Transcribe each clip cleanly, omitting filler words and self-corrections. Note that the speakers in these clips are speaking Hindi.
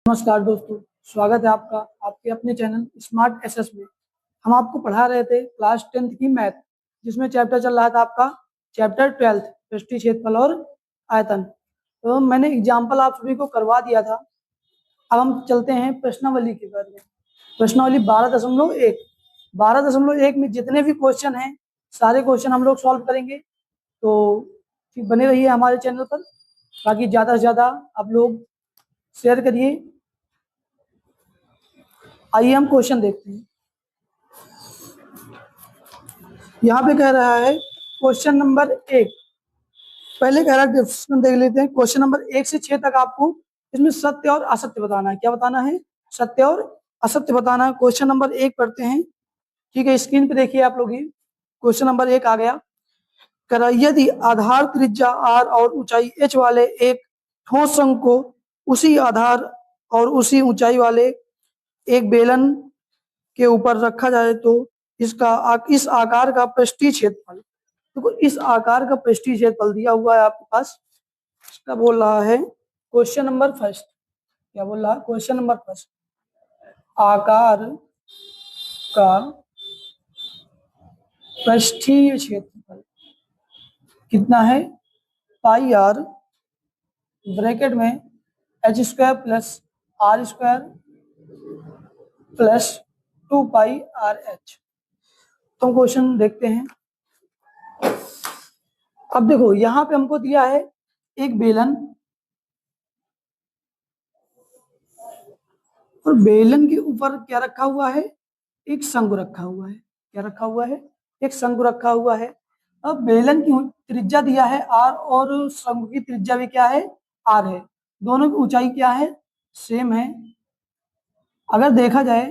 नमस्कार दोस्तों, स्वागत है आपका आपके अपने चैनल स्मार्ट एसएस में। हम आपको पढ़ा रहे थे क्लास 10th की मैथ, जिसमें चैप्टर चल रहा था आपका चैप्टर 12 पृष्ठीय क्षेत्रफल और आयतन। तो मैंने एग्जाम्पल आप सभी को करवा दिया था। अब हम चलते हैं प्रश्नावली के बारे में। प्रश्नावली 12.1 में जितने भी क्वेश्चन हैं सारे क्वेश्चन हम लोग सॉल्व करेंगे। तो बने रहिए हमारे चैनल पर, ताकि ज़्यादा से ज़्यादा आप लोग शेयर करिए। आइए हम क्वेश्चन देखते हैं। यहाँ पे कह रहा है क्वेश्चन नंबर 1। पहले कह रहा है डिस्कशन देख लेते हैं। क्वेश्चन नंबर 1 से 6 तक आपको इसमें सत्य और असत्य बताना है। क्या बताना है? सत्य और असत्य बताना है। क्वेश्चन नंबर 1 पढ़ते हैं। ठीक है, स्क्रीन पे देखिए आप लोग ही। क्वेश्चन नंबर 1 आ गया। कह रहा यदि आधार त्रिज्या r और ऊंचाई h वाले एक ठोस संघ को उसी आधार और उसी ऊंचाई वाले एक बेलन के ऊपर रखा जाए तो इस आकार का पृष्ठीय क्षेत्रफल, देखो इस आकार का पृष्ठीय क्षेत्रफल दिया हुआ है आपके पास। इसका बोल रहा है क्वेश्चन नंबर फर्स्ट। क्या बोल रहा है? क्वेश्चन नंबर फर्स्ट, आकार का पृष्ठीय क्षेत्रफल कितना है? पाई आर ब्रैकेट में h square plus r square plus 2 pi r H. तो क्वेश्चन देखते हैं। अब देखो यहाँ पे हमको दिया है एक बेलन, और बेलन के ऊपर क्या रखा हुआ है? एक शंकु रखा हुआ है। क्या रखा हुआ है? एक शंकु रखा हुआ है। अब बेलन की त्रिज्या दिया है r और शंकु की त्रिज्या भी क्या है? r है। दोनों की ऊंचाई क्या है? सेम है। अगर देखा जाए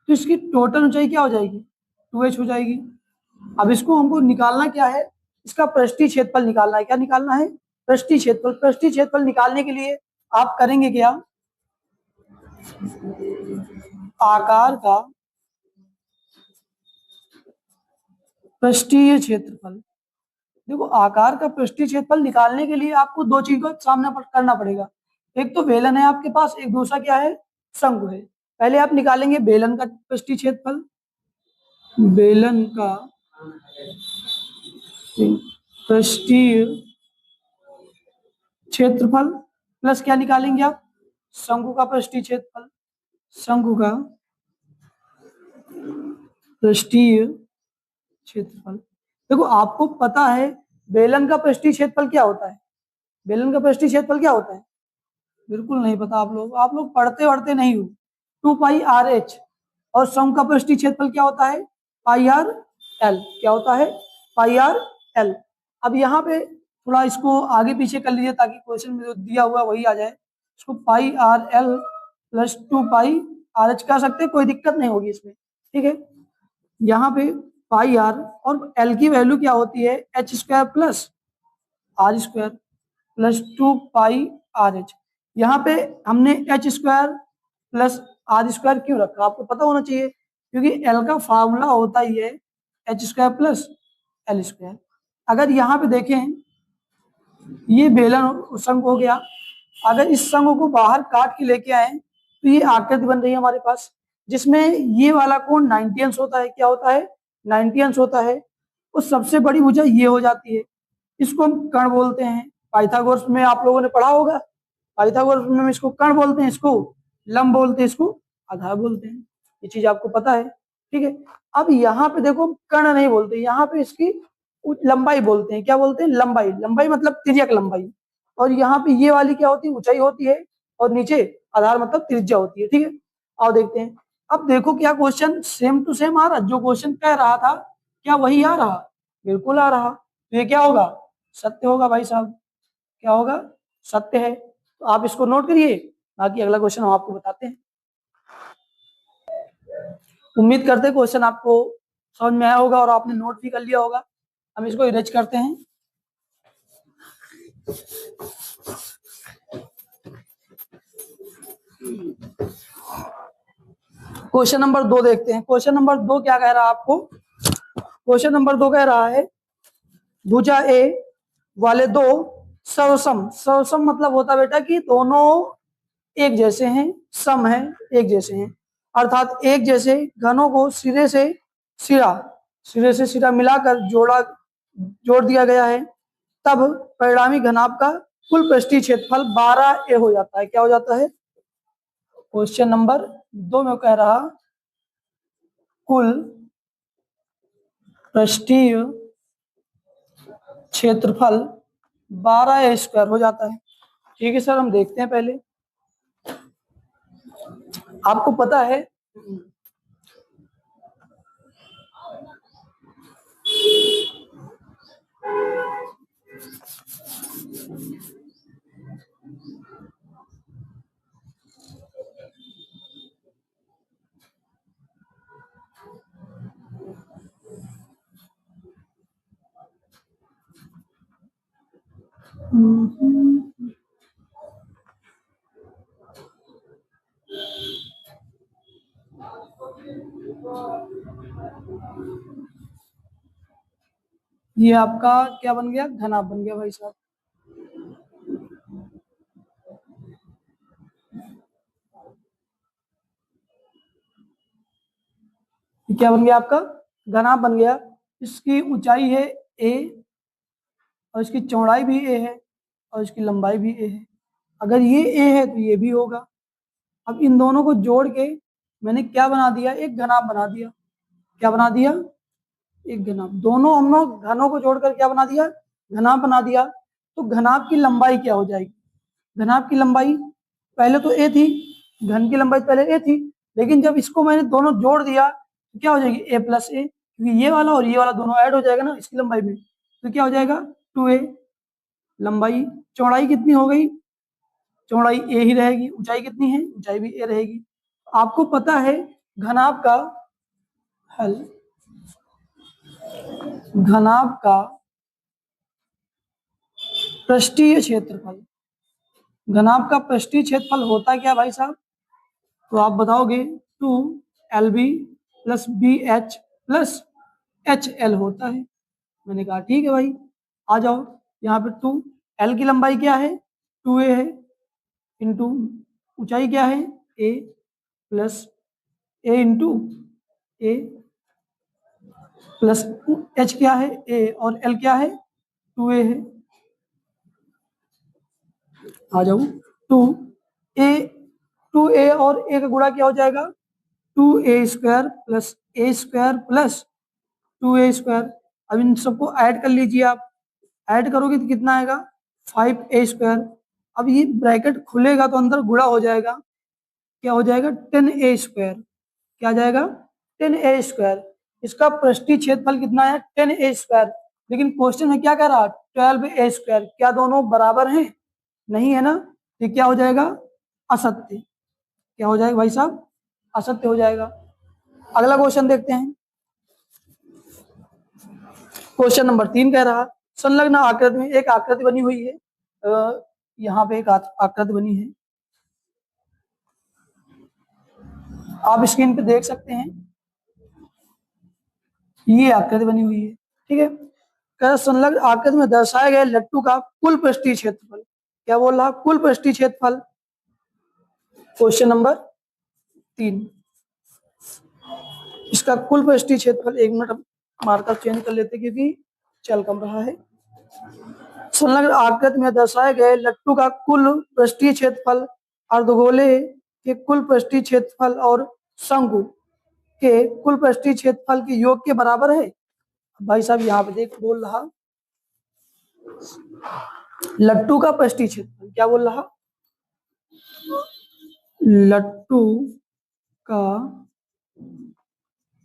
तो इसकी टोटल ऊंचाई क्या हो जाएगी? 2h हो जाएगी। अब इसको हमको निकालना क्या है? इसका पृष्ठीय क्षेत्रफल निकालना है। क्या निकालना है? पृष्ठीय क्षेत्रफल। पृष्ठीय क्षेत्रफल निकालने के लिए आप करेंगे क्या? आकार का पृष्ठीय क्षेत्रफल। देखो आकार का पृष्ठीय क्षेत्रफल निकालने के लिए आपको दो चीजों का सामना करना पड़ेगा। एक तो बेलन है आपके पास, एक दूसरा क्या है? शंकु है। पहले आप निकालेंगे बेलन का पृष्ठीय क्षेत्रफल। बेलन का पृष्ठीय क्षेत्रफल प्लस क्या निकालेंगे आप? शंकु का पृष्ठीय क्षेत्रफल। शंकु का पृष्ठीय क्षेत्रफल। देखो आपको पता है बेलन का पृष्ठीय क्षेत्रफल क्या होता है? बेलन का पृष्ठीय क्षेत्रफल क्या होता है? बिल्कुल नहीं पता आप लोग पढ़ते वढ़ते नहीं हो। 2 पाई आर एच। और शंकु का पृष्ठीय क्षेत्रफल क्या होता है? पाई आर एल। क्या होता है? पाई आर एल। अब यहाँ पे थोड़ा इसको आगे पीछे कर लीजिए ताकि क्वेश्चन में जो दिया हुआ वही आ जाए। इसको पाई R L plus 2 pi r H कर सकते हैं, कोई दिक्कत नहीं होगी इसमें। ठीक है, यहाँ पे पाई आर और एल की वैल्यू क्या होती है? H square plus r square plus 2 pi r h. यहाँ पे हमने h square plus r square क्यों रखा? आपको पता होना चाहिए, क्योंकि एल का फार्मूला होता ही है h square plus L square. अगर यहाँ पे देखें, ये बेलन शंकु हो गया। अगर इस शंकु को बाहर काट के लेके आए तो ये आकृति बन रही है हमारे पास, जिसमें ये वाला कोण 90 अंश होता है। क्या होता है? 90 अंश होता है। और सबसे बड़ी भुजा ये हो जाती है। इसको हम कर्ण बोलते हैं। पाइथागोरस में आप लोगों ने पढ़ा होगा। पाइथागोरस में इसको कर्ण बोलते हैं, इसको लंब बोलते हैं, इसको आधार बोलते हैं। ये चीज आपको पता है। ठीक है, अब यहाँ पे देखो कर्ण नहीं बोलते, यहाँ पे इसकी लंबाई बोलते हैं। क्या बोलते हैं? लंबाई। लंबाई मतलब तिर्यक लंबाई। और यहाँ पे ये वाली क्या होती है? ऊंचाई होती है। और नीचे आधार मतलब त्रिज्या होती है। ठीक है, आओ देखते हैं। अब देखो क्या क्वेश्चन सेम टू सेम आ रहा? जो क्वेश्चन कह रहा था क्या वही आ रहा? बिल्कुल आ रहा। तो ये क्या होगा? सत्य होगा भाई साहब। क्या होगा? सत्य है। तो आप इसको नोट करिए, बाकी अगला क्वेश्चन हम आपको बताते हैं। उम्मीद करते हैं क्वेश्चन आपको समझ में आया होगा और आपने नोट भी कर लिया होगा। हम इसको इरेज करते हैं। क्वेश्चन नंबर 2 देखते हैं। क्वेश्चन नंबर 2 क्या कह रहा है आपको? क्वेश्चन नंबर 2 कह रहा है भुजा ए वाले दो सर्वसम। सर्वसम मतलब होता है बेटा कि दोनों एक जैसे हैं, सम है एक जैसे हैं, अर्थात एक जैसे घनों को सिरे से सिरा मिलाकर जोड़ दिया गया है, तब परिणामी घनाभ का कुल पृष्ठीय क्षेत्रफल 12a हो जाता है। क्या हो जाता है? क्वेश्चन नंबर 2 में कह रहा कुल पृष्ठीय क्षेत्रफल 12a² हो जाता है। ठीक है सर, हम देखते हैं पहले। आपको पता है ये आपका क्या बन गया? घनाभ बन गया भाई साहब। ये क्या बन गया? आपका घनाभ बन गया। इसकी ऊंचाई है a और इसकी चौड़ाई भी a है और इसकी लंबाई भी a है। अगर ये a है तो ये भी होगा। अब इन दोनों को जोड़ के मैंने क्या बना दिया? एक घनाभ बना दिया। क्या बना दिया? एक घनाभ। दोनों हम लोग घनों को जोड़कर क्या बना दिया? घनाभ बना दिया। तो घनाभ की लंबाई क्या हो जाएगी? घनाभ की लंबाई पहले तो a थी, घन की लंबाई पहले a थी, लेकिन जब इसको मैंने दोनों जोड़ दिया तो क्या हो जाएगी? a+a, क्योंकि ये वाला और ये वाला दोनों ऐड हो जाएगा ना इसकी लंबाई में, तो क्या हो जाएगा? 2a। लंबाई, चौड़ाई कितनी हो गई? चौड़ाई a ही रहेगी। ऊंचाई कितनी है? ऊंचाई भी a रहेगी। आपको पता है घनाभ का हल, घनाभ का पृष्ठीय क्षेत्रफल, घनाभ का पृष्ठीय क्षेत्रफल होता क्या भाई साहब? तो आप बताओगे 2LB + BH + HL होता है। मैंने कहा ठीक है भाई, आ जाओ यहाँ पे। 2L की लंबाई क्या है? 2a है, इंटू ऊंचाई क्या है? a plus a into a plus h क्या है? a और l क्या है? 2a है। आ जाओ 2a, 2a और a का गुणा क्या हो जाएगा? 2a² + a² + 2a²। अब इन सबको ऐड कर लीजिए आप। ऐड करोगे तो कितना आएगा? 5a²। अब ये ब्रैकेट खुलेगा तो अंदर गुणा हो जाएगा। क्या हो जाएगा? 10a²। क्या आ जाएगा? 10a²। इसका पृष्ठीय क्षेत्रफल कितना है? 10a²। लेकिन क्वेश्चन में क्या कह रहा? 12a²। क्या दोनों बराबर हैं? नहीं है ना। ये क्या हो जाएगा? असत्य। क्या हो जाएगा भाई साहब? असत्य हो जाएगा। अगला क्वेश्चन देखते हैं। क्वेश्चन नंबर 3 कह रहा संलग्न आकृति में एक आकृति बनी हुई है। यहाँ पे एक आकृति बनी है, आप स्क्रीन पे देख सकते हैं। ये आकृति बनी हुई है, ठीक है। कह संलग्न आकृति में दर्शाए गए लट्टू का कुल पृष्ठीय क्षेत्रफल। क्या बोल रहा? कुल पृष्ठीय क्षेत्रफल। क्वेश्चन नंबर 3, इसका कुल पृष्ठीय क्षेत्रफल, 1 मिनट मार्कर चेंज कर लेते क्योंकि चल कम रहा है। संलग्न आकृति में दर्शाए गए लट्टू का कुल पृष्ठीय क्षेत्रफल अर्धगोले के कुल पृष्ठीय क्षेत्रफल और शंकु के कुल पृष्ठीय क्षेत्रफल के योग के बराबर है। भाई साहब यहाँ पे देख बोल रहा लट्टू का पृष्ठीय क्षेत्रफल। क्या बोल रहा? लट्टू का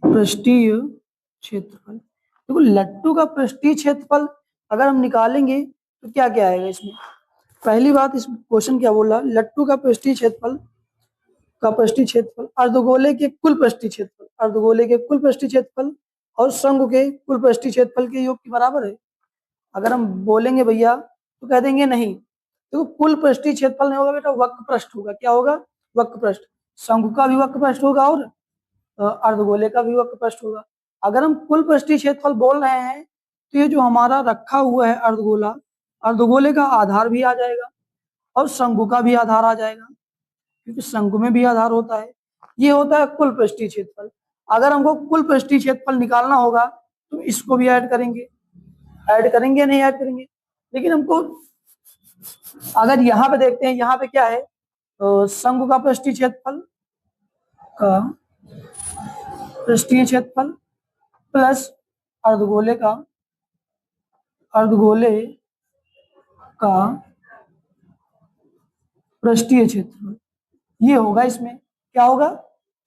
पृष्ठीय क्षेत्रफल। देखो लट्टू का पृष्ठीय क्षेत्रफल अगर हम निकालेंगे तो क्या क्या आएगा इसमें? पहली बात, इस क्वेश्चन क्या बोल रहा? लट्टू का पृष्ठीय क्षेत्रफल अर्धगोले के कुल पृष्ठीय क्षेत्रफल, अर्धगोले के कुल पृष्ठीय क्षेत्रफल और शंकु के कुल पृष्ठीय क्षेत्रफल के योग के बराबर है। अगर हम बोलेंगे भैया तो कह देंगे नहीं, तो कुल पृष्ठीय क्षेत्रफल नहीं होगा बेटा, वक्र पृष्ठ होगा। क्या होगा? वक्र पृष्ठ। शंकु का भी वक्र पृष्ठ होगा और अर्धगोले का भी वक्र पृष्ठ होगा। अगर हम कुल पृष्ठीय क्षेत्रफल बोल रहे हैं तो ये जो हमारा रखा हुआ है अर्धगोला, अर्धगोले का आधार भी आ जाएगा और शंकु का भी आधार आ जाएगा। क्योंकि शंकु में भी आधार होता है। ये होता है कुल पृष्ठीय क्षेत्रफल। अगर हमको कुल पृष्ठीय क्षेत्रफल निकालना होगा तो इसको भी ऐड करेंगे या नहीं ऐड करेंगे। लेकिन हमको अगर यहाँ पे देखते हैं, यहाँ पे क्या है, शंकु का पृष्ठीय क्षेत्रफल प्लस अर्धगोले का पृष्ठीय क्षेत्रफल, ये होगा। इसमें क्या होगा,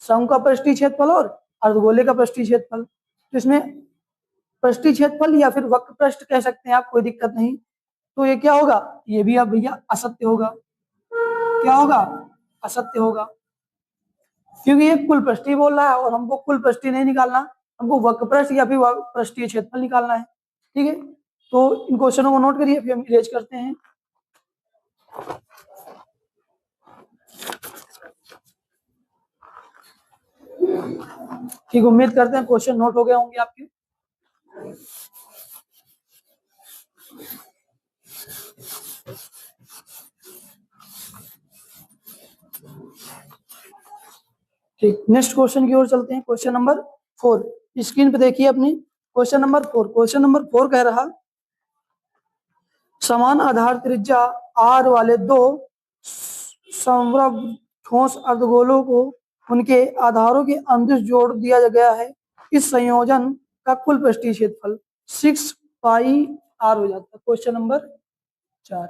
शंकु का पृष्ठीय क्षेत्रफल और अर्धगोले का पृष्ठीय क्षेत्रफल। तो इसमें पृष्ठीय क्षेत्रफल या फिर वक्र पृष्ठ कह सकते हैं आप, कोई दिक्कत नहीं। तो ये क्या होगा, ये भी अब भैया असत्य होगा। क्या होगा, असत्य होगा, क्योंकि ये कुल पृष्ठीय बोल रहा है और हमको कुल पृष्ठीय नहीं निकालना, हमको वक्र पृष्ठ या फिर पृष्ठीय क्षेत्रफल निकालना है। ठीक है, तो इन क्वेश्चनों को नोट करिए, फिर हम इरेज करते हैं। ठीक, उम्मीद करते हैं क्वेश्चन नोट हो गए होंगे आपके। ठीक, नेक्स्ट क्वेश्चन की ओर चलते हैं। क्वेश्चन नंबर 4 स्क्रीन पे देखिए अपनी। क्वेश्चन नंबर 4 कह रहा, समान आधार त्रिज्या आर वाले दो समवर्ग ठोस अर्धगोलों को उनके आधारों के अंश जोड़ दिया गया है। इस संयोजन का कुल पृष्ठीय क्षेत्रफल 6 पाई आर हो जाता है। क्वेश्चन नंबर 4,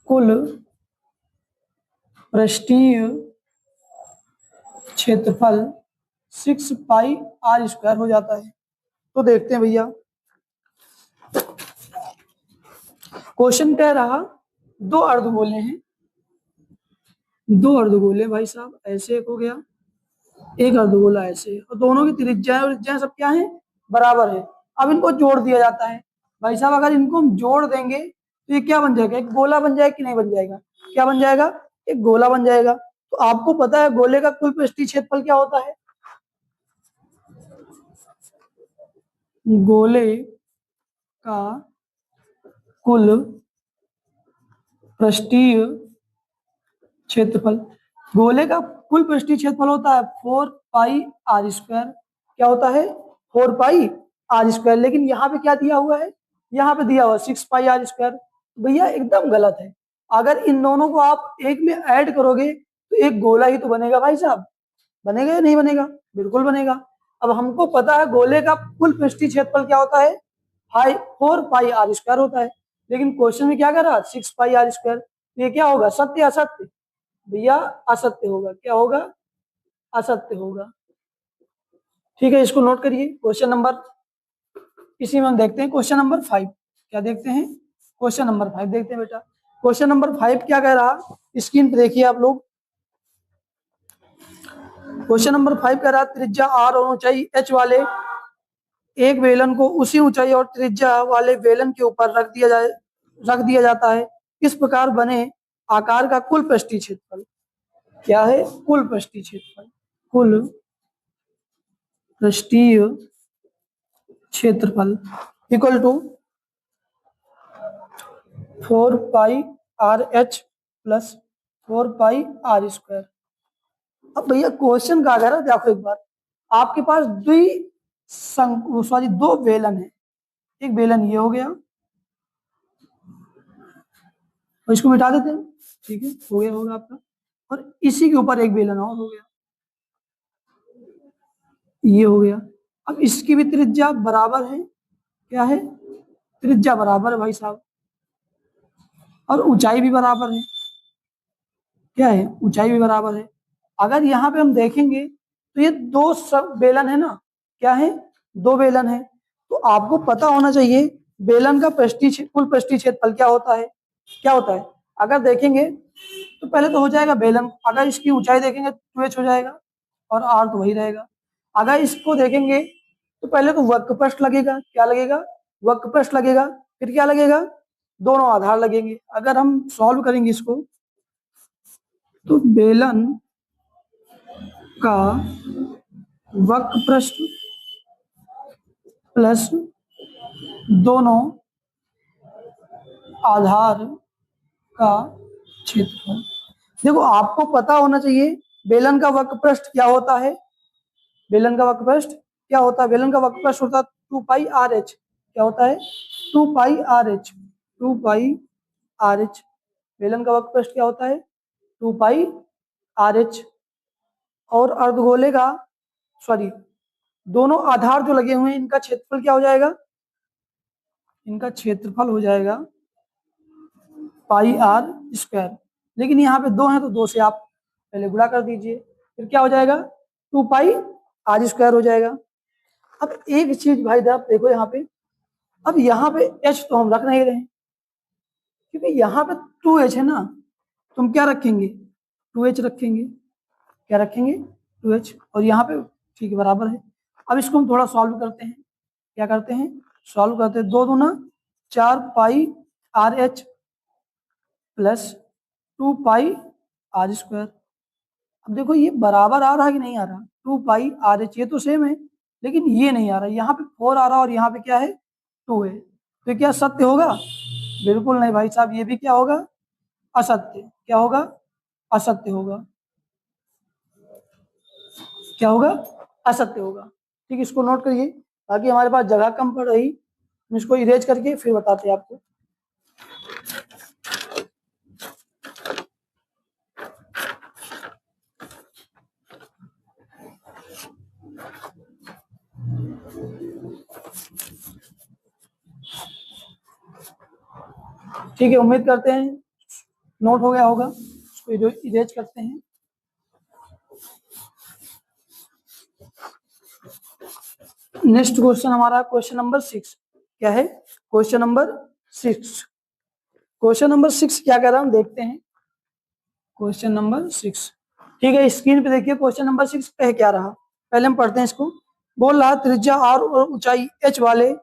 कुल पृष्ठीय क्षेत्रफल 6 पाई आर स्क्वायर हो जाता है। तो देखते हैं भैया, क्वेश्चन कह रहा दो अर्धगोले हैं, दो अर्धगोले भाई साहब, ऐसे एक हो गया, एक अर्धगोला ऐसे, और दोनों की त्रिज्याएं और त्रिज्याएं सब क्या है, बराबर है। अब इनको जोड़ दिया जाता है भाई साहब। अगर इनको हम जोड़ देंगे तो ये क्या बन जाएगा, एक गोला बन जाएगा कि नहीं बन जाएगा, क्या बन जाएगा, एक गोला बन जाएगा। तो आपको पता है गोले का कुल पृष्ठीय क्षेत्रफल क्या होता है, गोले का कुल पृष्ठीय क्षेत्रफल, गोले का कुल पृष्ठीय क्षेत्रफल होता है 4 पाई आर स्क्वायर। क्या होता है, 4 पाई आर स्क्वायर। लेकिन यहाँ पे क्या दिया हुआ है, यहाँ पे दिया हुआ 6 पाई आर स्क्वायर। भैया एकदम गलत है। अगर इन दोनों को आप एक में ऐड करोगे तो एक गोला ही तो बनेगा भाई साहब, बनेगा या नहीं बनेगा, बिल्कुल बनेगा। अब हमको पता है गोले का कुल पृष्ठीय क्षेत्रफल क्या होता है, 4 पाई आर स्क्वायर होता है। लेकिन क्वेश्चन में क्या कर रहा, 6 पाई आर स्क्वायर। ये क्या होगा, सत्य असत्य, भैया असत्य होगा। क्या होगा, असत्य होगा। ठीक है, इसको नोट करिए। क्वेश्चन नंबर, इसी में हम देखते हैं क्वेश्चन नंबर 5। क्या देखते हैं, क्वेश्चन नंबर 5 देखते हैं बेटा। क्वेश्चन नंबर 5 क्या कह रहा, स्क्रीन पे देखिए आप लोग। क्वेश्चन नंबर 5 कह रहा, त्रिज्या आर और ऊंचाई h वाले एक बेलन को उसी ऊंचाई और त्रिज्या वाले बेलन के ऊपर रख दिया जाता है। इस प्रकार बने आकार का कुल पृष्ठीय क्षेत्रफल क्या है, कुल पृष्ठीय क्षेत्रफल, कुल पृष्ठीय क्षेत्रफल equal to 4 pi r h plus 4 pi r square. अब भैया क्वेश्चन का अगर देखो एक बार, आपके पास दो बेलन है। एक बेलन ये हो गया और इसको मिटा देते हैं। ठीक है, हो गया होगा आपका। और इसी के ऊपर एक बेलन और हो गया, ये हो गया। अब इसकी भी त्रिज्या बराबर है, क्या है, त्रिज्या बराबर है भाई साहब, और ऊंचाई भी बराबर है। क्या है, ऊंचाई भी बराबर है। अगर यहाँ पे हम देखेंगे तो ये दो सब बेलन है ना, क्या है, दो बेलन है। तो आपको पता होना चाहिए बेलन का कुल पृष्ठीय क्षेत्रफल क्या होता है, क्या होता है। अगर देखेंगे तो पहले तो हो जाएगा बेलन, अगर इसकी ऊंचाई देखेंगे तो 2h हो जाएगा और r तो वही रहेगा। अगर इसको देखेंगे तो पहले तो वक्र पृष्ठ लगेगा, क्या लगेगा, वक्र पृष्ठ लगेगा। फिर क्या लगेगा, दोनों आधार लगेंगे। अगर हम सॉल्व करेंगे इसको तो बेलन का वक्र पृष्ठ प्लस दोनों आधार का क्षेत्रफल, देखो आपको पता होना चाहिए बेलन का वक्रपृष्ठ क्या होता है। बेलन का वक्रपृष्ठ क्या होता है? बेलन का वक्रपृष्ठ होता है 2πr(h). क्या होता है? 2πr(h). 2πr(h). बेलन का वक्रपृष्ठ क्या होता है? 2πr(h). और अर्धगोले का सॉरी दोनों आधार जो लगे हुए हैं इनका क्षेत्रफल क्या हो जाएगा? इनका क्षेत्रफल हो जाएगा πr²। लेकिन यहाँ पे 2 हैं तो 2 से आप पहले गुणा कर दीजिए, फिर क्या हो जाएगा? 2πr² हो जाएगा। अब एक चीज भाई साहब देखो यहाँ पे, अब यहाँ पे h तो हम रख नहीं रहे हैं क्योंकि यहाँ पे 2h है ना, तुम क्या रखेंगे? 2h रखेंगे। क्या रखेंगे? 2h। और यहाँ पे ठीक है बराबर है। अब इसको हम थोड़ा सॉल्व करते हैं। क्या करते हैं? सॉल्व करते हैं। 2 दूना 4πr(h) प्लस 2πr²। अब देखो ये बराबर आ रहा है कि नहीं आ रहा? 2πr(h) ये तो सेम है, लेकिन ये नहीं आ रहा। यहाँ पे 4 आ रहा है और यहाँ पे क्या है? 2 है। तो क्या सत्य होगा? बिल्कुल नहीं भाई साहब, ये भी क्या होगा? असत्य। क्या होगा? असत्य होगा। क्या होगा? असत्य होगा। ठीक है, इसको नोट करिए, ताकि हमारे पास जगह कम पड़ रही। हम इसको इरेज करके फिर बताते हैं आपको। ठीक है, उम्मीद करते हैं नोट हो गया होगा। इसको इरेज करते हैं। नेक्स्ट क्वेश्चन हमारा क्वेश्चन नंबर 6 क्या है? Question number 6। क्वेश्चन नंबर 6 क्या कह रहा हम देखते हैं। क्वेश्चन नंबर 6 ठीक है, स्क्रीन पे देखिए। क्वेश्चन नंबर 6 कह क्या रहा, पहले हम पढ़ते हैं इसको। बोल रहा त्रिज्या r और ऊंचाई h वाले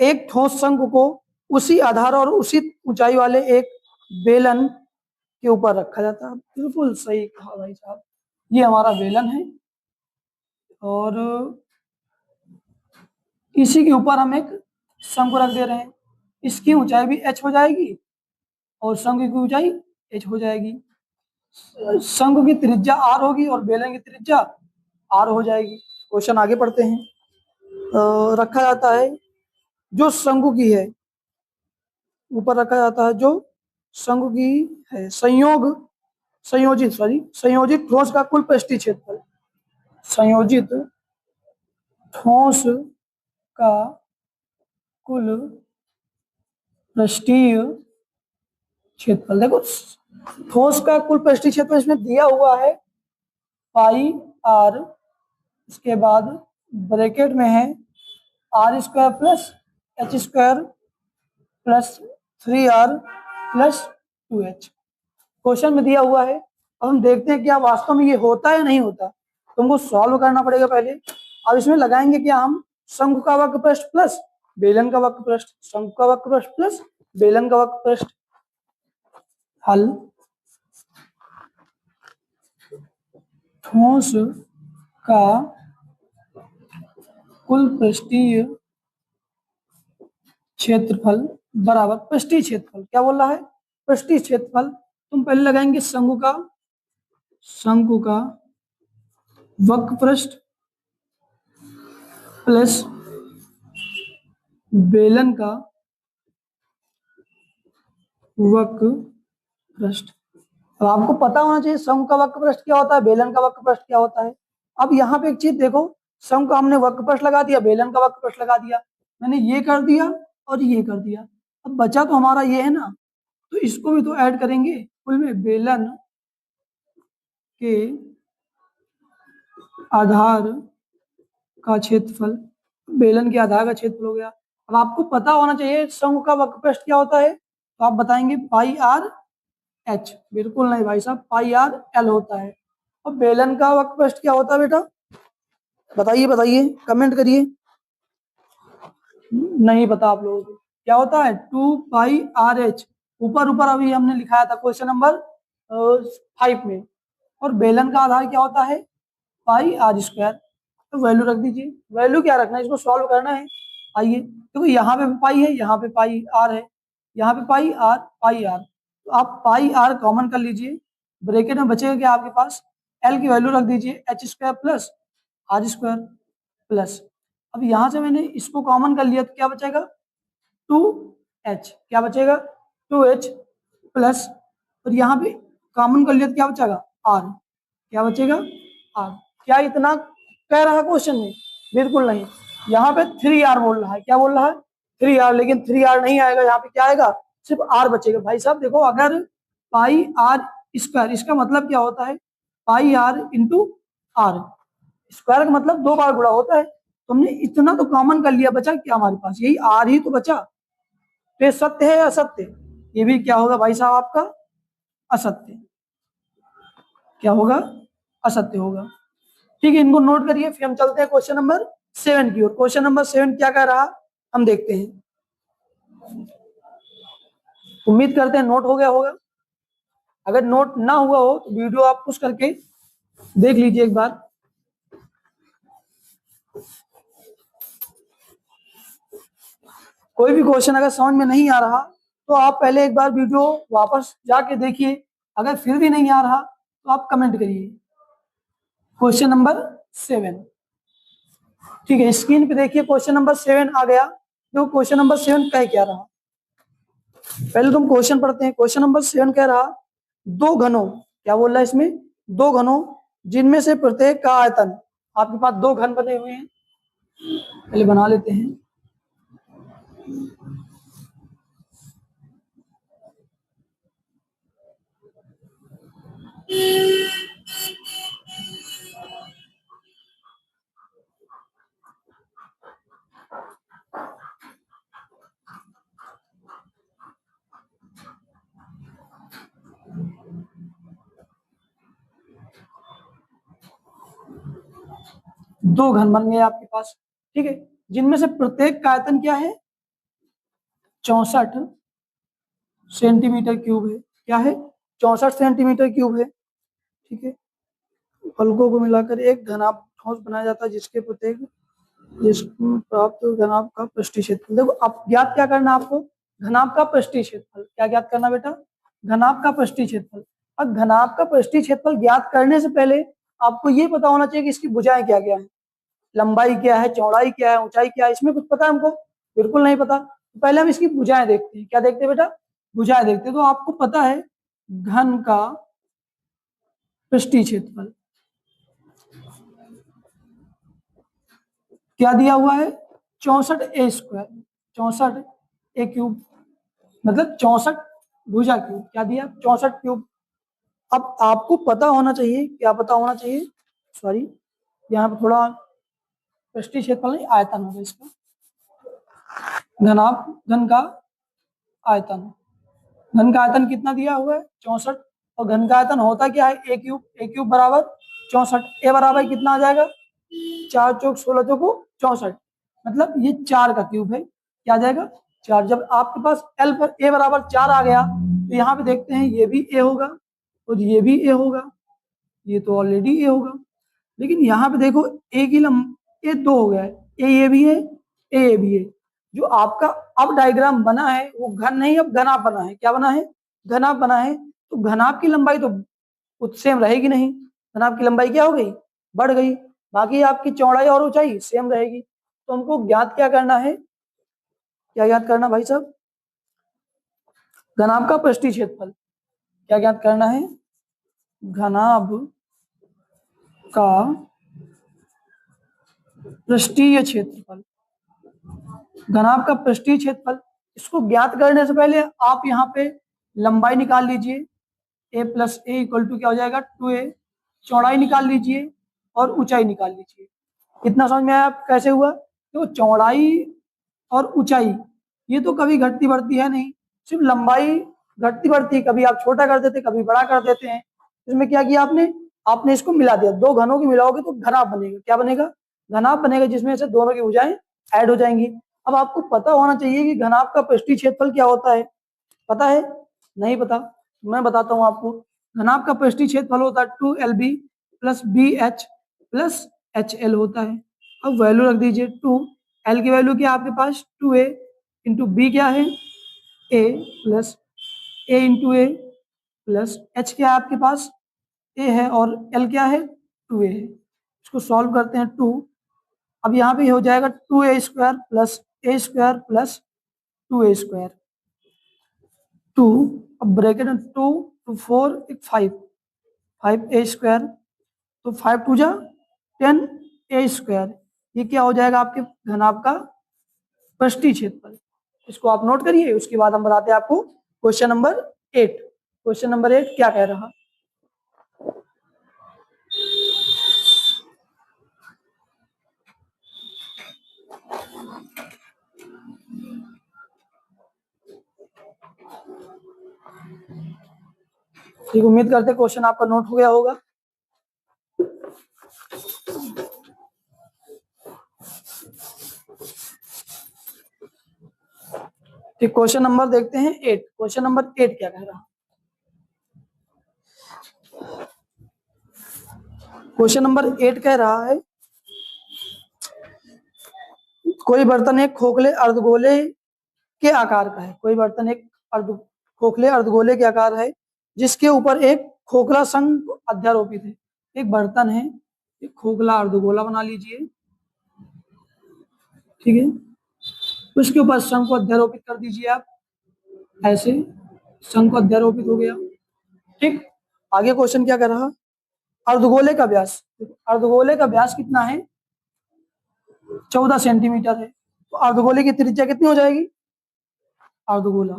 एक ठोस शंकु को उसी आधार और उसी ऊंचाई वाले एक बेलन के ऊपर रखा जाता है। बिल्कुल सही कहा भाई साहब, ये हमारा बेलन है और इसी के ऊपर हम एक शंकु रख दे रहे हैं। इसकी ऊंचाई भी h हो जाएगी और शंकु की ऊंचाई h हो जाएगी। शंकु की त्रिज्या r होगी और बेलन की त्रिज्या r हो जाएगी। क्वेश्चन आगे पढ़ते हैं। रखा जाता है जो शंकु की है, ऊपर रखा जाता है जो शंकु की है संयोजित ठोस का कुल पृष्ठीय क्षेत्रफल। संयोजित ठोस का कुल पृष्ठीय क्षेत्रफल। देखो ठोस का कुल पृष्ठीय क्षेत्रफल इसमें दिया हुआ है πr, इसके बाद ब्रैकेट में है r² plus h² plus 3r plus 2h। Question में दिया हुआ है। अब हम देखते हैं क्या वास्तव में ये होता है या नहीं होता। तुमको सॉल्व करना पड़ेगा पहले। अब इसमें लगाएंगे क्या हम? शंकु का वक्रपृष्ठ प्लस बेलन का वक्रपृष्ठ, शंकु का वक्रपृष्ठ प्लस बेलन का वक्रपृष्ठ। हल। ठोस का कुल पृष्ठीय क्षेत्रफल बराबर पृष्ठीय क्षेत्रफल। क्या बोल रहा है? पृष्ठीय क्षेत्रफल। तुम पहले लगाएंगे शंकु का वक्रपृष्ठ प्लस बेलन का वक्रपृष्ठ। अब आपको पता होना चाहिए शंकु का वक्रपृष्ठ क्या होता है, बेलन का वक्रपृष्ठ क्या होता है। अब यहाँ पे एक चीज देखो, शंकु का हमने वक्रपृष्ठ लगा दिया, बेलन का वक्रपृष्ठ लगा दिया, मैंने ये कर दिया और ये कर दिया। अब बचा तो हमारा ये है ना, तो इसको भी तो ऐड करेंगे। कुल में बेलन के आधार का क्षेत्रफल, बेलन के आधार का क्षेत्रफल हो गया। अब आपको पता होना चाहिए शंकु का वक्रपृष्ठ क्या होता है, तो आप बताएंगे πr(h). बिल्कुल नहीं भाई साहब, πr(l) होता है। और बेलन का वक्रपृष्ठ क्या होता है बेटा? बताइए कमेंट करिए। नहीं पता आप लोगों को क्या होता है? 2πr(h) ऊपर अभी हमने लिखाया था क्वेश्चन नंबर 5 में। और बेलन का आधार क्या होता है? πr²। तो वैल्यू रख दीजिए। वैल्यू क्या रखना है, इसको सॉल्व करना है। आइए देखो, यहाँ पे पाई है, यहाँ पे पाई r है, यहाँ पे पाई r। तो आप पाई r कॉमन कर लीजिए। ब्रैकेट में बचेगा क्या आपके पास, एल की वैल्यू रख दीजिए h square plus r square plus, अब यहां से मैंने इसको कॉमन कर लिया तो क्या बचेगा, 2h, क्या बचेगा 2h प्लस, और यहाँ पे कॉमन कर लिया तो क्या बचेगा r, क्या बचेगा r। क्या इतना कह रहा है क्वेश्चन में, बिल्कुल नहीं, यहाँ पे 3r बोल रहा है, क्या बोल रहा है 3r, लेकिन 3r नहीं आएगा, यहाँ पे क्या आएगा सिर्फ r बचेगा। भाई साहब देखो, अगर पाई आर स्क्वायर, इसका मतलब क्या होता है पाई आर इंटू आर, स्क्वायर का मतलब 2 बार गुणा होता है, तुमने इतना तो कॉमन कर लिया, बचा क्या हमारे पास, यही आर ही तो बचा, तो ये सत्य है या असत्य, ये भी क्या होगा भाई साहब आपका असत्य, क्या होगा असत्य होगा। ठीक है, इनको नोट करिए, फिर हम चलते हैं क्वेश्चन नंबर 7 की ओर। क्वेश्चन नंबर 7 क्या कह रहा हम देखते हैं, उम्मीद करते हैं नोट हो गया होगा, अगर नोट ना हुआ हो तो वीडियो आप पुश करके देख लीजिए एक बार। कोई भी क्वेश्चन अगर समझ में नहीं आ रहा तो आप पहले एक बार वीडियो वापस जाके देखिए, अगर फिर भी नहीं आ रहा तो आप कमेंट करिए। क्वेश्चन नंबर 7, ठीक है, स्क्रीन पे देखिए क्वेश्चन नंबर 7 आ गया। जो क्वेश्चन नंबर 7 कह क्या रहा, पहले तुम क्वेश्चन पढ़ते हैं। क्वेश्चन नंबर 7 कह रहा दो घनों, क्या बोल रहा है इसमें, दो घनों जिनमें से प्रत्येक का आयतन, आपके पास दो घन बने हुए हैं, पहले बना लेते हैं। दो घन बन गए आपके पास, ठीक है, जिनमें से प्रत्येक का आयतन क्या है 64 सेंटीमीटर क्यूब है, क्या है 64 सेंटीमीटर क्यूब है, ठीक है। फलकों को मिलाकर एक घनाभ ठोस बनाया जाता है जिसके प्रत्येक जिसको प्राप्त घनाभ का पृष्ठीय क्षेत्रफल। देखो अब ज्ञात क्या करना आपको, घनाभ का पृष्ठीय क्षेत्रफल, क्या ज्ञात करना बेटा, घनाभ का पृष्ठीय क्षेत्रफल। अब घनाभ का पृष्ठीय क्षेत्रफल ज्ञात करने से पहले आपको ये पता होना चाहिए कि इसकी भुजाएं क्या क्या है, लंबाई क्या है, चौड़ाई क्या है, ऊंचाई क्या है, इसमें कुछ पता है हमको, बिल्कुल नहीं पता। तो पहले हम इसकी भुजाएं देखते हैं, क्या देखते हैं बेटा, भुजाएं देखते हैं। तो आपको पता है घन का पृष्ठीय क्षेत्रफल क्या दिया हुआ है 64 a स्क्वायर, 64 a क्यूब, मतलब 64 भुजा क्यूब, क्या दिया 64 क्यूब। अब आपको पता होना चाहिए, क्या पता होना चाहिए, सॉरी यहाँ पे थोड़ा पृष्ठीय क्षेत्रफल नहीं आयतन होगा इसका, घनाभ घन का आयतन, घन का आयतन कितना दिया हुआ है 64, और घन का आयतन होता क्या है ए क्यूब, ए क्यूब बराबर 64, ए बराबर कितना आ जाएगा 4 चौक 16 चौको 64, मतलब ये 4 का क्यूब है, क्या आ जाएगा 4। जब आपके पास एल पर ए बराबर 4 आ गया तो यहाँ पे देखते हैं ये भी ए होगा और ये भी ए होगा, ये तो ऑलरेडी ए होगा, लेकिन यहाँ पे देखो ए की ए 2 हो गया है, ए ये भी है ए ये भी है। जो आपका अब डायग्राम बना है वो घन नहीं, अब घनाभ बना है, क्या बना है घनाभ बना है, तो घनाभ की लंबाई तो सेम रहेगी नहीं, घनाभ की लंबाई क्या हो गई बढ़ गई, बाकी आपकी चौड़ाई और ऊंचाई सेम रहेगी। तो हमको ज्ञात क्या करना है, क्या ज्ञात करना भाई साहब, घनाभ का पृष्ठीय क्षेत्रफल, क्या ज्ञात करना है, घनाभ का पृष्ठीय क्षेत्रफल, घनाभ का पृष्ठीय क्षेत्रफल। इसको ज्ञात करने से पहले आप यहाँ पे लंबाई निकाल लीजिए, a plus a equal to क्या हो जाएगा 2a, चौड़ाई निकाल लीजिए और ऊंचाई निकाल लीजिए। कितना समझ में आया कैसे हुआ, तो चौड़ाई और ऊंचाई ये तो कभी घटती बढ़ती है नहीं, सिर्फ लंबाई घटती बढ़ती है, कभी आप छोटा कर देते कभी बड़ा कर देते हैं। इसमें क्या किया आपने, आपने इसको मिला दिया, दो घनों को मिलाओगे तो घनाभ बनेगा, क्या बनेगा घनाभ बनेगा, जिसमें से दोनों की भुजाएं ऐड हो जाएंगी। अब आपको पता होना चाहिए कि घनाभ का पृष्ठीय क्षेत्रफल क्या होता है, पता है नहीं पता, मैं बताता हूं आपको। घनाभ का पृष्ठीय क्षेत्रफल होता है 2LB plus BH plus HL होता है। अब वैल्यू रख दीजिए 2, L की वैल्यू क्या है आपके पास 2a इंटू बी क्या है a plus a into A plus h क्या है आपके पास, a है, और l क्या है, 2a है। इसको सॉल्व करते हैं 2। अब यहाँ पे हो जाएगा 2a² plus a² plus 2a²। 2, अब ब्रैकेट में 2 2 4 5 5a², तो 5 2 जा 10a²। ये क्या हो जाएगा आपके घनाभ का पृष्ठीय क्षेत्रफल। इसको आप नोट करिए। उसके बाद हम बताते हैं आपको क्वेश्चन नंबर 8। क्वेश्चन नंबर 8 क्या कह रहा, ठीक, उम्मीद करते हैं क्वेश्चन आपका नोट हो गया होगा। ठीक, क्वेश्चन नंबर देखते हैं 8। क्वेश्चन नंबर 8 क्या कह रहा, क्वेश्चन नंबर 8 कह रहा है कोई बर्तन एक खोखले अर्धगोले के आकार का है। कोई बर्तन एक खोखले अर्धगोले के आकार है जिसके ऊपर एक खोखला शंख अध्यारोपित है। एक बर्तन है, एक खोखला अर्धगोला बना लीजिए, ठीक है। उसके ऊपर शंख को अध्यारोपित कर दीजिए आप, ऐसे शंख को अध्यारोपित हो गया, ठीक। आगे क्वेश्चन क्या कर रहा, अर्धगोले का व्यास, अर्धगोले का व्यास कितना है, 14 सेंटीमीटर है। तो अर्धगोले की त्रिज्या कितनी हो जाएगी, अर्धगोला,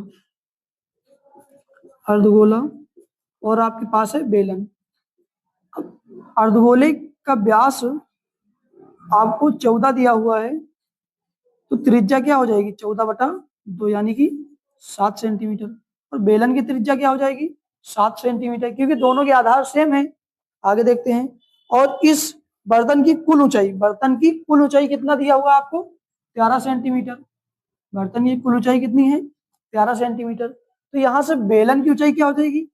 अर्धगोला और आपके पास है बेलन। अर्धगोले का व्यास आपको 14 दिया हुआ है, तो त्रिज्या क्या हो जाएगी, 14/2 यानी कि 7 सेंटीमीटर। और बेलन की त्रिज्या क्या हो जाएगी, 7 सेंटीमीटर, क्योंकि दोनों के आधार सेम है। आगे देखते हैं। और इस बर्तन की कुल ऊंचाई, बर्तन की कुल ऊंचाई कितना दिया हुआ है आपको, 13 सेंटीमीटर। बर्तन की कुल ऊंचाई कितनी है, 13 सेंटीमीटर। तो यहां से बेलन की ऊंचाई क्या हो जाएगी,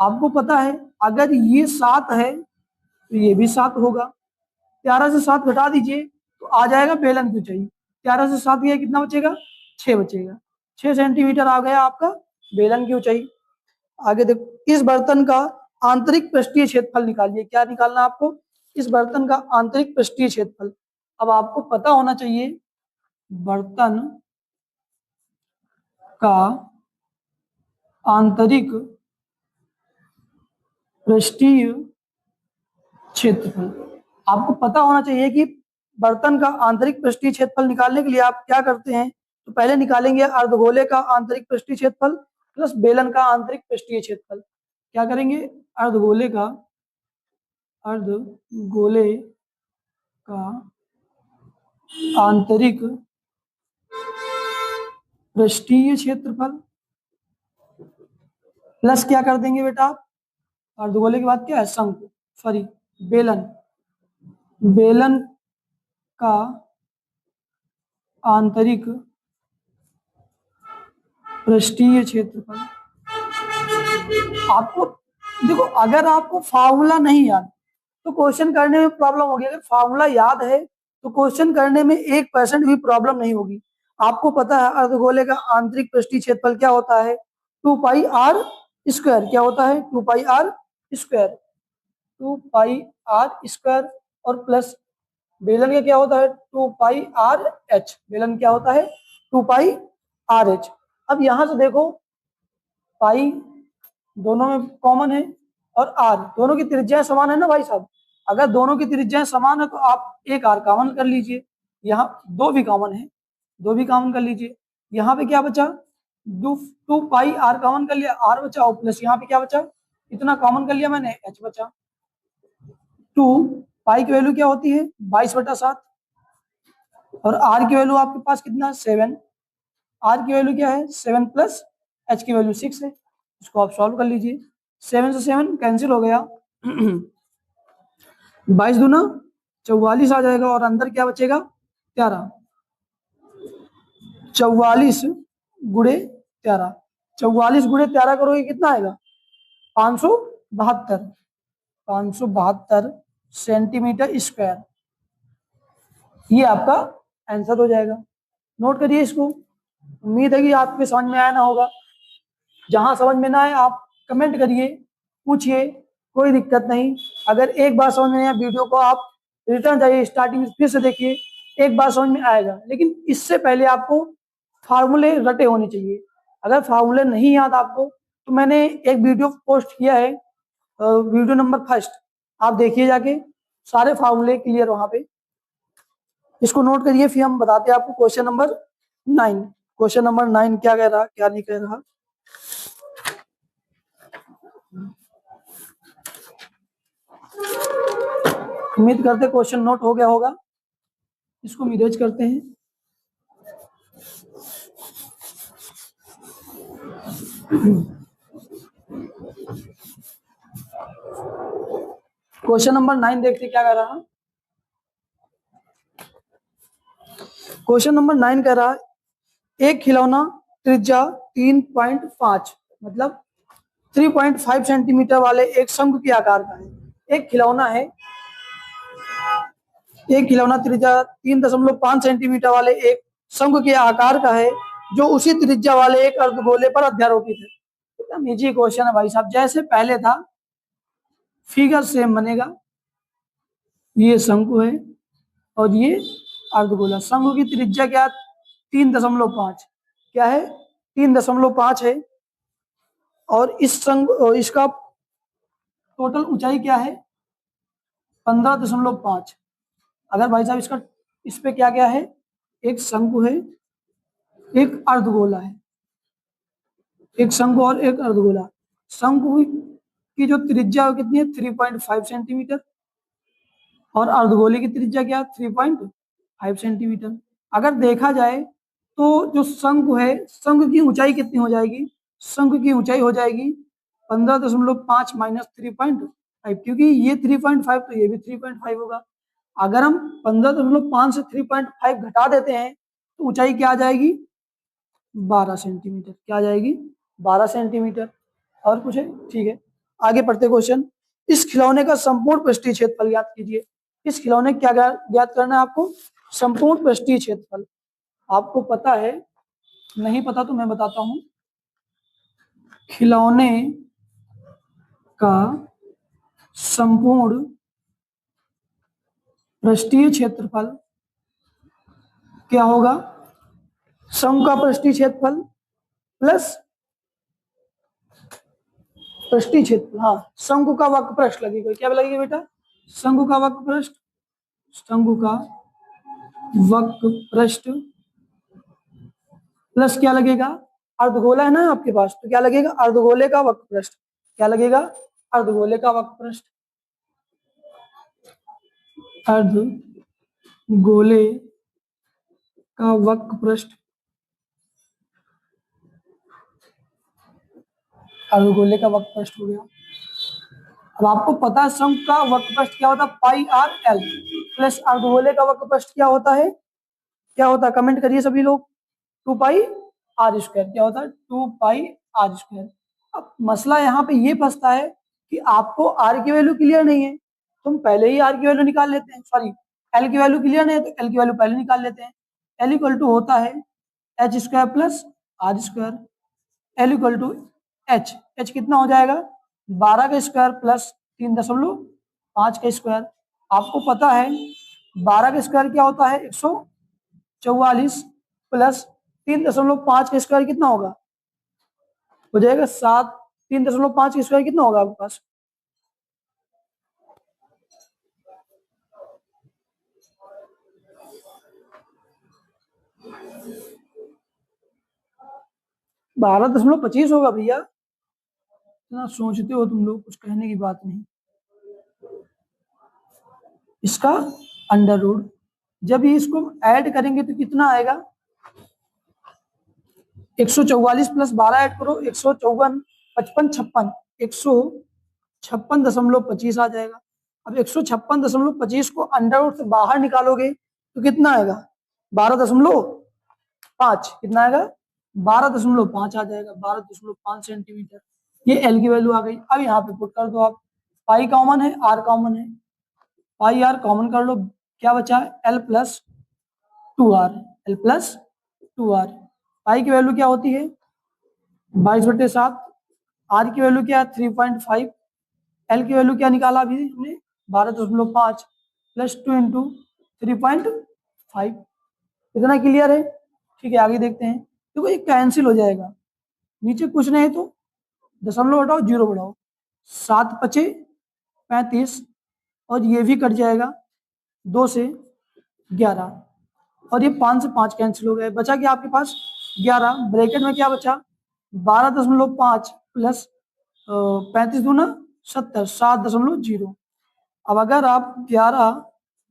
आपको पता है अगर ये 7 है तो ये भी 7 होगा। 13 से 7 घटा दीजिए तो आ जाएगा बेलन की ऊंचाई। 13 से 7 गया कितना बचेगा, 6 बचेगा। 6 सेंटीमीटर आ गया आपका बेलन की ऊंचाई। आगे देखो, इस बर्तन का आंतरिक पृष्ठीय क्षेत्रफल निकालिए। क्या निकालना है आपको, इस बर्तन का आंतरिक पृष्ठीय क्षेत्रफल। अब आपको पता होना चाहिए बर्तन का आंतरिक पृष्ठीय क्षेत्रफल। आपको पता होना चाहिए कि बर्तन का आंतरिक पृष्ठीय क्षेत्रफल निकालने के लिए आप क्या करते हैं, तो पहले निकालेंगे अर्धगोले का आंतरिक पृष्ठीय क्षेत्रफल प्लस बेलन का आंतरिक पृष्ठीय क्षेत्रफल। क्या करेंगे, अर्धगोले का आंतरिक पृष्ठीय क्षेत्रफल प्लस क्या कर देंगे बेटा आप, अर्धगोले के बाद क्या है, शंकु, सॉरी बेलन, बेलन का आंतरिक पृष्ठीय क्षेत्रफल। आपको देखो, अगर आपको फार्मूला नहीं याद तो क्वेश्चन करने में प्रॉब्लम होगी। अगर फार्मूला याद है तो क्वेश्चन करने में 1% भी प्रॉब्लम नहीं होगी। आपको पता है अर्धगोले का आंतरिक पृष्ठीय क्षेत्रफल क्या होता है, 2πr²। क्या होता है, 2πr², 2πr², और प्लस बेलन का क्या होता है, 2πrh। बेलन क्या होता है, 2πrh। अब यहां से देखो, पाई दोनों में कॉमन है और आर, दोनों की त्रिज्याएं समान है ना भाई साहब। अगर दोनों की त्रिज्याएं समान है तो आप एक आर कॉमन कर लीजिए। यहाँ दो भी कॉमन है, दो भी कॉमन कर लीजिए। यहाँ पे क्या बचा, 2πr कॉमन कर लिया, आर बचा, और प्लस यहाँ पे क्या बचा, इतना कॉमन कर लिया मैंने, एच बचा। 2 पाई की वैल्यू क्या होती है, 22/7, और आर की वैल्यू आपके पास कितना है, 7। आर की वैल्यू क्या है, 7 प्लस एच की वैल्यू 6 है। इसको आप सॉल्व कर लीजिए। 7 से 7 कैंसिल हो गया, 22 दूना 44 आ जाएगा, और अंदर क्या बचेगा, 13। 44 गुणे 13, 44 गुणे 13 करोगे कितना आएगा, 572, 572 सेंटीमीटर स्क्वायर। ये आपका आंसर हो जाएगा। नोट करिए इसको। उम्मीद है कि आपके समझ में आया ना होगा। जहां समझ में ना आए आप कमेंट करिए, पूछिए, कोई दिक्कत नहीं। अगर एक बार समझ में आया वीडियो को आप रिटर्न जाइए, स्टार्टिंग फिर से देखिए, एक बार समझ में आएगा। लेकिन इससे पहले आपको फार्मूले रटे होने चाहिए। अगर फार्मूले नहीं याद आपको तो मैंने एक वीडियो पोस्ट किया है, वीडियो नंबर 1, आप देखिए जाके, सारे फार्मूले क्लियर वहां पे। इसको नोट करिए, फिर हम बताते हैं आपको क्वेश्चन नंबर 9। क्वेश्चन नंबर 9 क्या कह रहा, क्या नहीं कह रहा। उम्मीद करते क्वेश्चन नोट हो गया होगा। इसको मिरेज करते हैं। क्वेश्चन नंबर 9 देखते क्या कह रहा। क्वेश्चन नंबर 9 कह रहा है एक खिलौना त्रिज्या 3.5 मतलब 3.5 सेंटीमीटर वाले एक शंकु के आकार का है। एक खिलौना त्रिज्या 3.5 सेंटीमीटर वाले एक शंकु के आकार का है जो उसी त्रिज्या वाले एक अर्धगोले पर अध्यारोपित है। एकदम इजी क्वेश्चन है भाई साहब, जैसे पहले था फिगर सेम बनेगा। ये शंकु है और ये अर्धगोला। शंकु की त्रिज्या क्या, 3.5 क्या है, 3.5 है। और इसका टोटल ऊंचाई क्या है, 15.5। अगर भाई साहब इसका, इस पे क्या क्या है, एक शंकु है, एक अर्धगोला है, एक शंकु और एक अर्धगोला। शंकु की जो त्रिज्या कितनी है, 3.5 सेंटीमीटर, और अर्धगोले की त्रिज्या क्या, 3.5 सेंटीमीटर। अगर देखा जाए तो जो शंकु है, शंकु की ऊंचाई कितनी हो जाएगी, शंकु की ऊंचाई हो जाएगी 15.5 माइनस 3.5, क्योंकि ये 3.5 तो ये भी 3.5 होगा। अगर हम 15.5 से 3.5 घटा देते हैं तो ऊंचाई क्या आ जाएगी, 12 सेंटीमीटर। क्या आ जाएगी, 12 सेंटीमीटर। और कुछ है, ठीक है, आगे पढ़ते क्वेश्चन। इस खिलौने का संपूर्ण पृष्ठीय क्षेत्रफल ज्ञात कीजिए। इस खिलौने क्या ज्ञात करना है आपको, संपूर्ण पृष्ठीय क्षेत्रफल। आपको पता है, नहीं पता तो मैं बताता हूं। खिलौने का संपूर्ण पृष्ठीय क्षेत्रफल क्या होगा, शंकु का पृष्ठीय क्षेत्रफल प्लस पृष्ठीय क्षेत्र, हाँ, शंकु का वक्र पृष्ठ लगेगा। क्या लगेगा बेटा, शंकु का वक्र पृष्ठ, शंकु का वक्र पृष्ठ प्लस क्या लगेगा, अर्धगोला है ना आपके पास, तो क्या लगेगा, अर्धगोले का वक्र पृष्ठ। क्या लगेगा, अर्धगोले का वक्र पृष्ठ, अर्धगोले का वक्र पृष्ठ, अर्धगोले का वक्र पृष्ठ हो गया। अब आपको पता है शंकु का वक्र पृष्ठ क्या होता है, पाई आर एल, प्लस अर्धगोले का वक्र पृष्ठ क्या होता है, क्या होता है, कमेंट करिए सभी लोग, 2 पाई आर स्क्वायर। क्या होता है, 2 पाई आर स्क्वायर। अब मसला यहाँ पे ये फंसता है कि आपको आर की वैल्यू क्लियर नहीं है, तुम पहले ही आर की वैल्यू निकाल लेते हैं, सॉरी एल की वैल्यू क्लियर नहीं है तो एल की वैल्यू पहले निकाल लेते हैं। एल इक्वल टू होता है h square plus r square. L equal to h, h कितना हो जाएगा, 12 का स्क्वायर प्लस 3.5 का स्क्वायर। आपको पता है 12 का स्क्वायर क्या होता है, 144 प्लस 3.5 का स्क्वायर कितना होगा, हो जाएगा 7। 3.5 का स्क्वायर कितना होगा आपके पास, बारह दशमलव 25 होगा भैया। इतना सोचते हो तुम लोग, कुछ कहने की बात नहीं। इसका अंडर रूट, जब ये इसको ऐड करेंगे तो कितना आएगा, 144 प्लस 12 ऐड करो, 154, 55, 56, 156.25 आ जाएगा। अब 156.25 को अंडर रूट से बाहर निकालोगे तो कितना आएगा, 12.5, कितना आएगा, 12.5 आ जाएगा, 12.5 सेंटीमीटर। ये एल की वैल्यू आ गई। अब यहाँ पे पुट कर दो आप, पाई कॉमन है, आर कॉमन है, पाई आर कॉमन कर लो, क्या बचा, L plus 2r, L plus 2r। पाई की वैल्यू क्या होती है, 22/7, आर की वैल्यू क्या है 3.5, एल की वैल्यू क्या निकाला अभी हमने 12.5 प्लस 2 इंटू 3.5। इतना क्लियर है? ठीक है, आगे देखते हैं। देखो ये कैंसिल हो जाएगा, नीचे कुछ नहीं तो दशमलव हटाओ, जीरो बढ़ाओ, 7×5 = 35, और ये भी कट जाएगा 2 से 11, और ये 5 से 5 कैंसिल हो गए, बचा क्या आपके पास 11, ब्रैकेट में क्या बचा 12.5 प्लस 35×2 = 70, 7.0। अब अगर आप 11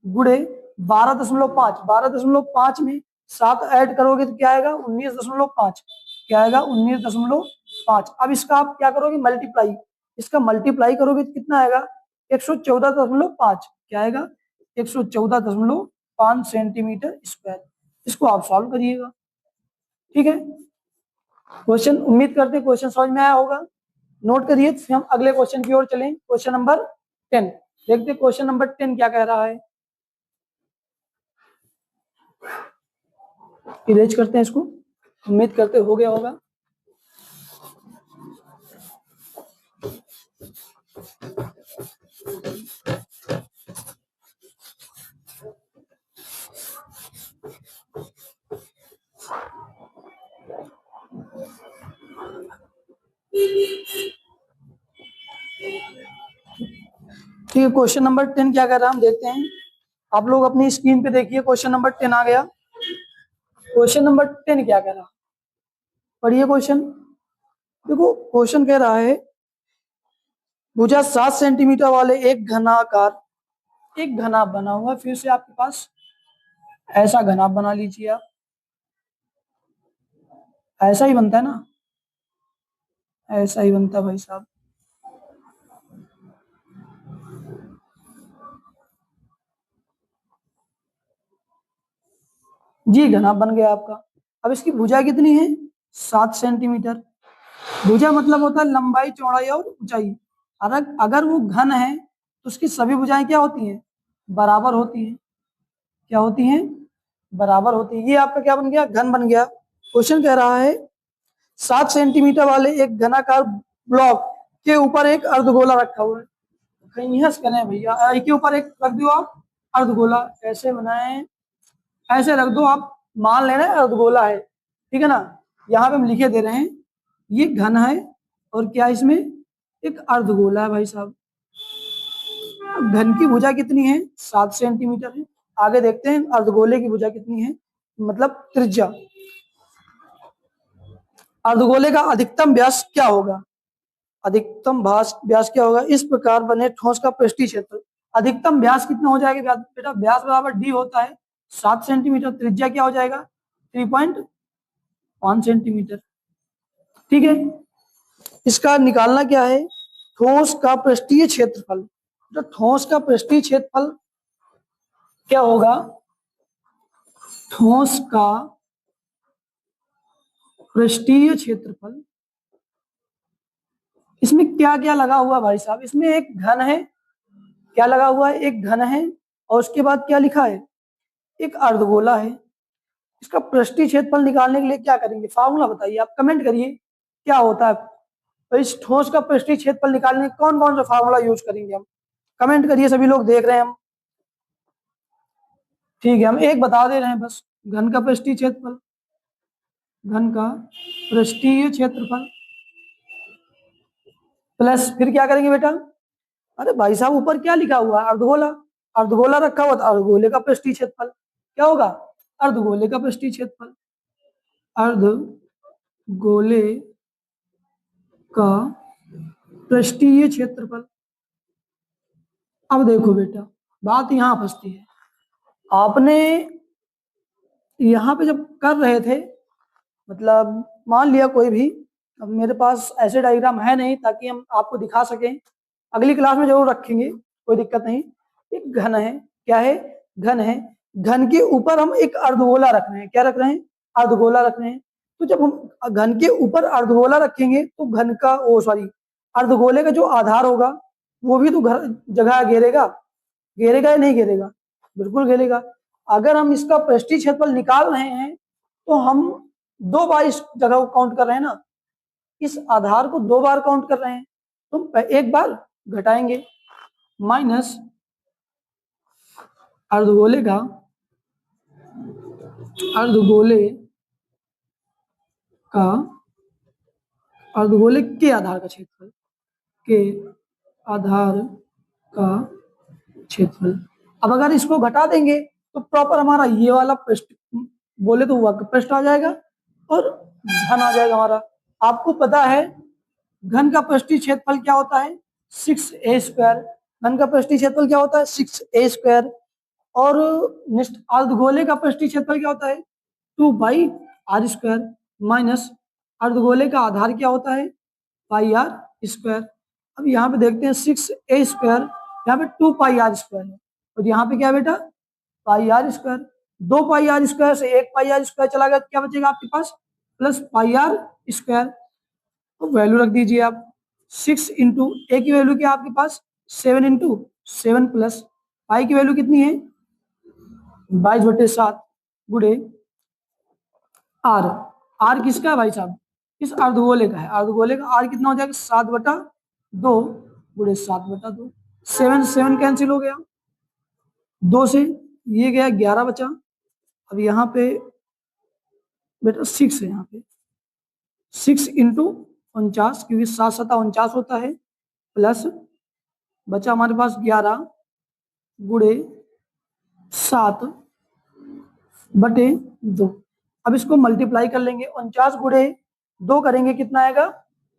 गुणे 12.5, 12.5 में 7 ऐड करोगे तो क्या आएगा 19.5, क्या आएगा 19.5। अब इसका आप क्या करोगे मल्टीप्लाई, इसका मल्टीप्लाई करोगे तो कितना आएगा 114.5, क्या आएगा 114.5 सेंटीमीटर स्क्वायर। इसको आप सॉल्व करिएगा, ठीक है। क्वेश्चन उम्मीद करते हैं क्वेश्चन समझ में आया होगा, नोट करिए। फिर हम अगले क्वेश्चन की ओर चलें, क्वेश्चन नंबर 10। देखते हैं क्वेश्चन नंबर 10 क्या कह रहा है। इरेज करते हैं इसको, उम्मीद करते हो गया होगा। ठीक है, क्वेश्चन नंबर 10 क्या कर रहा है हम देखते हैं। आप लोग अपनी स्क्रीन पे देखिए, क्वेश्चन नंबर 10 आ गया। क्वेश्चन नंबर 10 क्या कह रहा, पढ़िए क्वेश्चन। देखो क्वेश्चन कह रहा है भुजा 7 सेंटीमीटर वाले एक घना बना हुआ, फिर से आपके पास ऐसा घना बना लीजिए आप, ऐसा ही बनता है ना, ऐसा ही बनता है भाई साहब। जी घना बन गया आपका। अब इसकी भुजा कितनी है 7 सेंटीमीटर। भुजा मतलब होता है लंबाई चौड़ाई और ऊंचाई। अगर वो घन है तो उसकी सभी भुजाएं क्या होती हैं बराबर होती हैं, क्या होती हैं बराबर होती है। ये आपका क्या बन गया घन बन गया। क्वेश्चन कह रहा है 7 सेंटीमीटर वाले एक घनाकार ब्लॉक के ऊपर एक अर्धगोला रखा हुआ है। कहीं हंस करें भैया, के ऊपर एक रख दो आप अर्धगोला, कैसे बनाए, ऐसे रख दो आप, मान लेना अर्धगोला है, ठीक है ना। यहाँ पे हम लिखे दे रहे हैं ये घन है और क्या इसमें एक अर्धगोला है भाई साहब। घन की भुजा कितनी है 7 सेंटीमीटर है। आगे देखते हैं अर्धगोले की भुजा कितनी है, मतलब त्रिज्या। अर्धगोले का अधिकतम व्यास क्या होगा, अधिकतम व्यास क्या होगा, इस प्रकार बने ठोस का पृष्ठीय क्षेत्र। अधिकतम व्यास कितना हो जाएगा बेटा, व्यास बराबर डी होता है 7 सेंटीमीटर, त्रिज्या क्या हो जाएगा 3.5 सेंटीमीटर, ठीक है। इसका निकालना क्या है ठोस का पृष्ठीय क्षेत्रफल। तो ठोस का पृष्ठीय क्षेत्रफल क्या होगा, ठोस का पृष्ठीय क्षेत्रफल, इसमें क्या क्या लगा हुआ भाई साहब, इसमें एक घन है, क्या लगा हुआ है एक घन है, और उसके बाद क्या लिखा है एक अर्धगोला है। इसका पृष्ठीय क्षेत्रफल निकालने के लिए क्या करेंगे, फार्मूला बताइए आप, कमेंट करिए क्या होता है। तो इस ठोस का पृष्ठीय क्षेत्रफल निकालने कौन कौन सा फार्मूला यूज करेंगे हम, कमेंट करिए, सभी लोग देख रहे हैं हम, ठीक है। हम एक बता दे रहे हैं बस, घन का पृष्ठीय क्षेत्रफल, घन का पृष्ठीय क्षेत्रफल प्लस फिर क्या करेंगे बेटा, अरे भाई साहब ऊपर क्या लिखा हुआ है अर्धगोला, अर्धगोला रखा हुआ था, अर्धगोले का पृष्ठीय क्षेत्रफल क्या होगा अर्धगोले का पृष्ठीय क्षेत्रफल, अर्धगोले का पृष्ठीय क्षेत्रफल। अब देखो बेटा बात यहां फंसती है, आपने यहाँ पे जब कर रहे थे, मतलब मान लिया कोई भी, अब मेरे पास ऐसे डायग्राम है नहीं ताकि हम आपको दिखा सकें, अगली क्लास में जरूर रखेंगे, कोई दिक्कत नहीं। एक घन है, क्या है घन है, घन के ऊपर हम एक अर्धगोला रख रहे हैं, क्या रख रहे हैं अर्धगोला रख रहे हैं। तो जब हम घन के ऊपर अर्धगोला रखेंगे तो घन का अर्धगोले का जो आधार होगा वो भी तो जगह घेरेगा, घेरेगा या नहीं घेरेगा, बिल्कुल घेरेगा। अगर हम इसका पृष्ठीय क्षेत्रफल निकाल रहे हैं तो हम 2 बार इस जगह को काउंट कर रहे हैं ना, इस आधार को 2 बार काउंट कर रहे हैं तो एक बार घटाएंगे, माइनस अर्धगोले के आधार का क्षेत्रफल, के आधार का क्षेत्रफल। अब अगर इसको घटा देंगे तो प्रॉपर हमारा ये वाला पृष्ठ, बोले तो वक्र पृष्ठ आ जाएगा और घन आ जाएगा हमारा। आपको पता है घन का पृष्ठीय क्षेत्रफल क्या होता है, 6a²। घन का पृष्ठीय क्षेत्रफल क्या होता है, 6a²। और अर्धगोले का पृष्ठीय क्षेत्रफल क्या होता है, 2πr², माइनस अर्धगोले का आधार क्या होता है, πr²। अब यहाँ पे देखते हैं 6a², यहाँ पे 2πr² है और यहाँ पे क्या है बेटा, πr²। 2πr² से 1πr² चला गया, क्या बचेगा आपके पास, प्लस πr²। तो वैल्यू रख दीजिए आप, 6 इंटू ए की वैल्यू क्या आपके पास, 7 इंटू 7 प्लस पाई की वैल्यू कितनी है, 22/7 गुणे आर। आर किसका है भाई साहब, इस अर्धगोले का है। अर्धगोले का आर कितना हो जाएगा, 7/2 गुणे 7/2। 7 कैंसिल हो गया, 2 से ये गया 11 बचा। अब यहाँ पे बेटा 6 है, यहाँ पे 6 इंटू 49, क्योंकि 7 7 49 होता है, प्लस बचा हमारे पास 11 गुणे 7/2। अब इसको मल्टीप्लाई कर लेंगे, 49 गुणे 2 करेंगे कितना आएगा,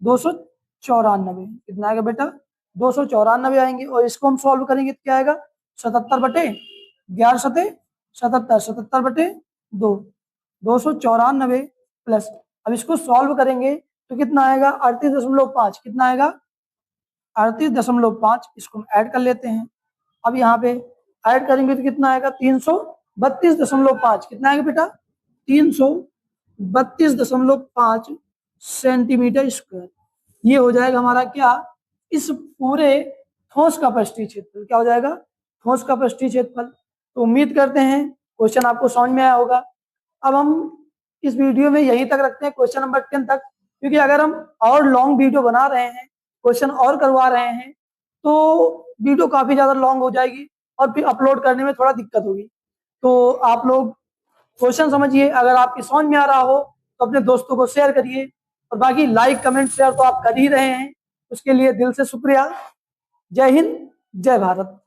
294। कितना आएगा बेटा, 294 आएंगे। और इसको हम सॉल्व करेंगे तो क्या आएगा, 77/11 सते 77, 77/2, 294 प्लस, अब इसको सॉल्व करेंगे तो कितना आएगा, 38.5। कितना आएगा, 38.5। इसको हम ऐड कर लेते हैं। अब यहाँ पे ऐड करेंगे तो कितना आएगा, 332.5। कितना आएगा बेटा, 332.5 सेंटीमीटर स्क्वायर। ये हो जाएगा हमारा क्या, इस पूरे ठोस का पृष्ठीय क्षेत्रफल। क्या हो जाएगा, ठोस का पृष्ठीय क्षेत्रफल। तो उम्मीद करते हैं क्वेश्चन आपको समझ में आया होगा। अब हम इस वीडियो में यहीं तक रखते हैं, क्वेश्चन नंबर 10 तक, क्योंकि अगर हम और लॉन्ग वीडियो बना रहे हैं, क्वेश्चन और करवा रहे हैं, तो वीडियो काफी ज्यादा लॉन्ग हो जाएगी और फिर अपलोड करने में थोड़ा दिक्कत होगी। तो आप लोग क्वेश्चन समझिए, अगर आपकी समझ में आ रहा हो तो अपने दोस्तों को शेयर करिए, और बाकी लाइक कमेंट शेयर तो आप कर ही रहे हैं, उसके लिए दिल से शुक्रिया। जय हिंद, जय भारत।